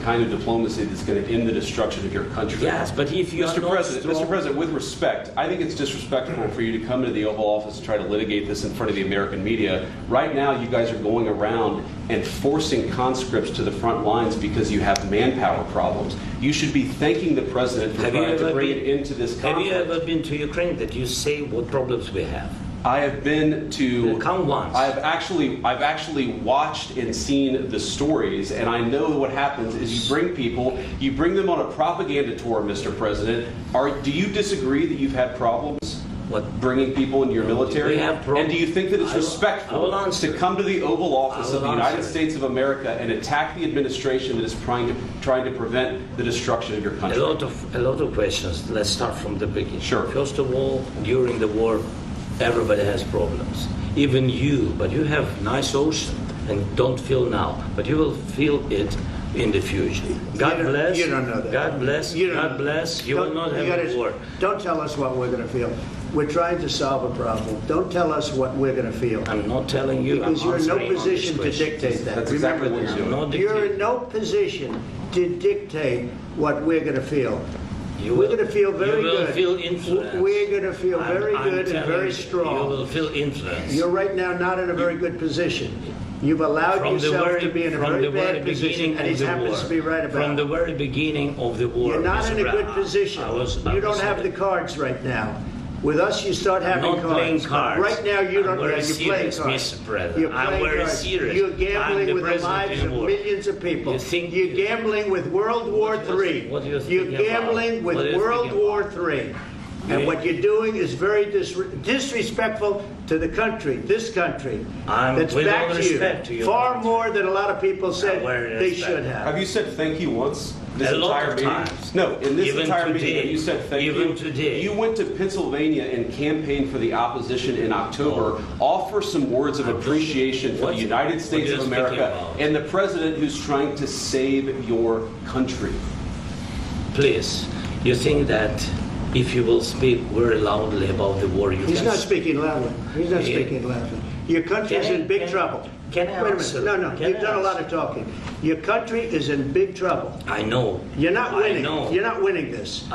kind of diplomacy that's going to end the destruction of your country. Yes, but if you Mr. President, with respect, I think it's disrespectful for you to come into the Oval Office and try to litigate this in front of the American media. Right now, you guys are going around and forcing conscripts to the front lines because you have manpower problems. You should be thanking the President for trying to bring it into this conflict. Have you ever been to Ukraine that you say what problems we have? I have been to. Come once. I've actually watched and seen the stories, and I know what happens is you bring people, you bring them on a propaganda tour, Mr. President. Do you disagree that you've had problems bringing people into your military? We have problems. And do you think that it's respectful to come to the Oval Office of the United States of America and attack the administration that is trying to prevent the destruction of your country? A lot of questions. Let's start from the beginning. Sure. First of all, during the war, everybody has problems, even you, but you have nice ocean and don't feel now, but you will feel it in the future. God bless. You don't know that. God bless. God bless. You will not have a war. Don't tell us what we're going to feel. We're trying to solve a problem. Don't tell us what we're going to feel. I'm not telling you. Because you're in no position to dictate that. That's exactly what you're doing. You're in no position to dictate what we're going to feel. We're going to feel very good. You will feel influence. We're going to feel very good and very strong. You will feel influence. You're right now not in a very good position. You've allowed yourself to be in a very bad position, and he happens to be right about it. From the very beginning of the war. You're not in a good position. You don't have the cards right now. With us, you start having cards. I'm not playing cards. Right now, you don't. You're playing cards. Mr. President. You're playing I'm very cards. serious. You're gambling with the lives of millions of people. You're gambling with World War III. You're gambling with World War III. And what you're doing is very disrespectful to the country, this country, that's back to you, far more than a lot of people said they should have. Have you said thank you once? A lot of times. No, in this Even entire today. meeting, you said thank you. Even today. You went to Pennsylvania and campaigned for the opposition in October. Offer some words of appreciation for the United States of America and the President who's trying to save your country. Please, you think that if you will speak very loudly about the war, He's not speaking loudly. He's not speaking loudly. Your country is in big trouble. Can I Wait a answer? minute. No, you've done a lot of talking. Your country is in big trouble. I know. You're not winning. I know. You're not winning this.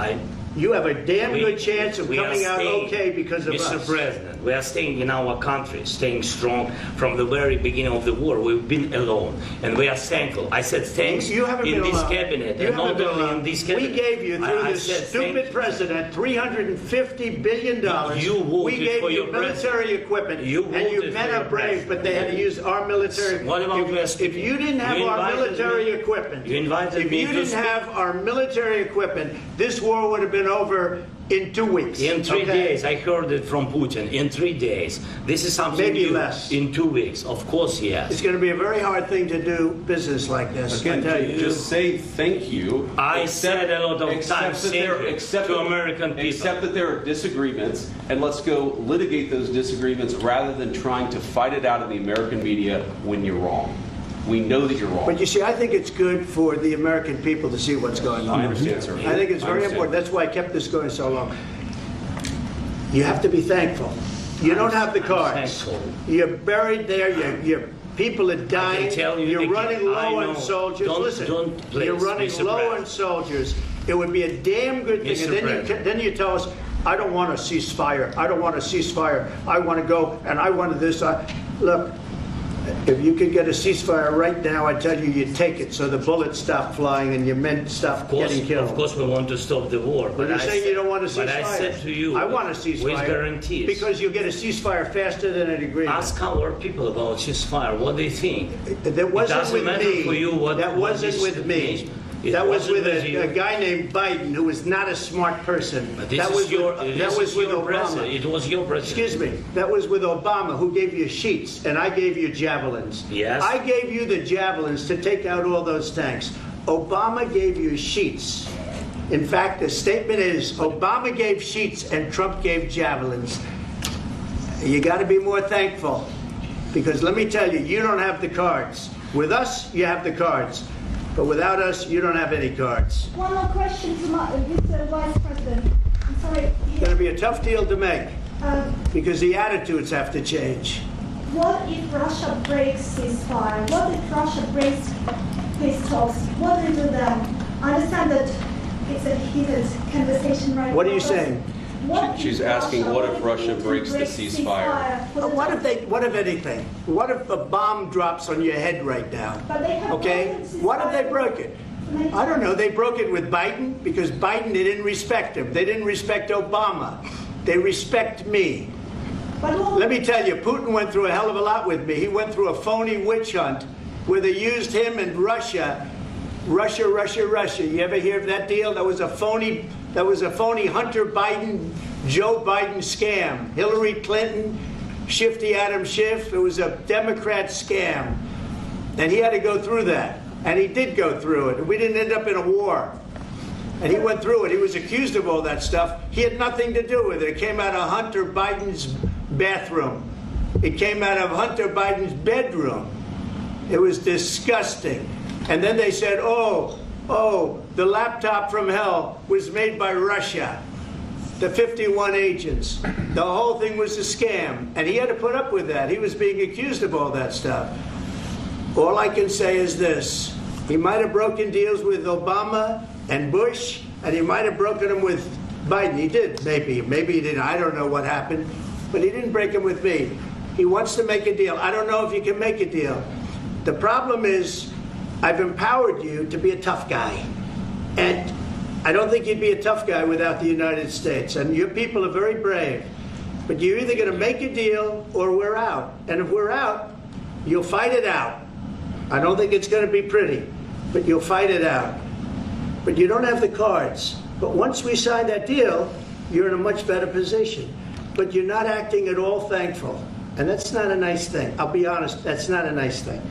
You have a damn good chance of coming out okay because of us. Mr. President, we are staying in our country, staying strong from the very beginning of the war. We've been alone, and we are thankful. I said thanks you haven't in been this alone. cabinet, you and not only in this cabinet. We gave you, through this stupid president, $350 billion. You voted we gave for you your military equipment, and you men are brave, but they had to use our military. What about if you didn't have our military equipment, if you didn't have our military equipment, this war would have been over in 2 weeks. In 3 days, I heard it from Putin. In 3 days, this is something maybe new. less. In 2 weeks, of course, yes. It's going to be a very hard thing to do business like this. Again, I tell you. just say thank you. I said a lot of times to American people. Accept that there are disagreements, and let's go litigate those disagreements rather than trying to fight it out in the American media when you're wrong. We know that you're wrong. But you see, I think it's good for the American people to see what's going on. I understand, sir. I think it's very important. That's why I kept this going so long. You have to be thankful. You don't have the cards. You're buried there. Your people are dying. You're running low on soldiers. Listen, you're running low on soldiers. It would be a damn good thing. And then you tell us, I don't want a ceasefire. I don't want a ceasefire. I want to go and I want this. Look. If you could get a ceasefire right now, I tell you, you'd take it so the bullets stop flying and your men stop getting killed. Of course, we want to stop the war. But you're saying you don't want a ceasefire. But I said to you, I want a ceasefire. With guarantees. Because you'll get a ceasefire faster than an agreement. Ask our people about ceasefire, what they think. That wasn't with me. For you what, that wasn't with me. That was with a guy named Biden, who was not a smart person. That was with Obama. It was your president. Excuse me. That was with Obama, who gave you sheets, and I gave you javelins. Yes. I gave you the javelins to take out all those tanks. Obama gave you sheets. In fact, the statement is, Obama gave sheets and Trump gave javelins. You got to be more thankful, because let me tell you, you don't have the cards. With us, you have the cards. But without us, you don't have any cards. One more question to Mr. Vice President. I'm sorry. It's going to be a tough deal to make because the attitudes have to change. What if Russia breaks ceasefire? What if Russia breaks peace talks. What do you do then? I understand that it's a heated conversation right now. What are you saying? She's asking what if Russia breaks the ceasefire? What if anything? What if a bomb drops on your head right now? But they have Okay? What if they broke it? I don't know. They broke it with Biden because Biden, they didn't respect him. They didn't respect Obama. They respect me. Let me tell you, Putin went through a hell of a lot with me. He went through a phony witch hunt where they used him and Russia. Russia. You ever hear of that deal? That was a phony Hunter Biden, Joe Biden scam. Hillary Clinton, Shifty Adam Schiff. It was a Democrat scam. And he had to go through that. And he did go through it. We didn't end up in a war. And he went through it. He was accused of all that stuff. He had nothing to do with it. It came out of Hunter Biden's bathroom. It came out of Hunter Biden's bedroom. It was disgusting. And then they said, oh, the laptop from hell was made by Russia. The 51 agents. The whole thing was a scam. And he had to put up with that. He was being accused of all that stuff. All I can say is this. He might have broken deals with Obama and Bush, and he might have broken them with Biden. He did, maybe. Maybe he didn't. I don't know what happened. But he didn't break them with me. He wants to make a deal. I don't know if you can make a deal. The problem is, I've empowered you to be a tough guy. And I don't think you'd be a tough guy without the United States. And your people are very brave. But you're either going to make a deal or we're out. And if we're out, you'll fight it out. I don't think it's going to be pretty, but you'll fight it out. But you don't have the cards. But once we sign that deal, you're in a much better position. But you're not acting at all thankful. And that's not a nice thing. I'll be honest, that's not a nice thing.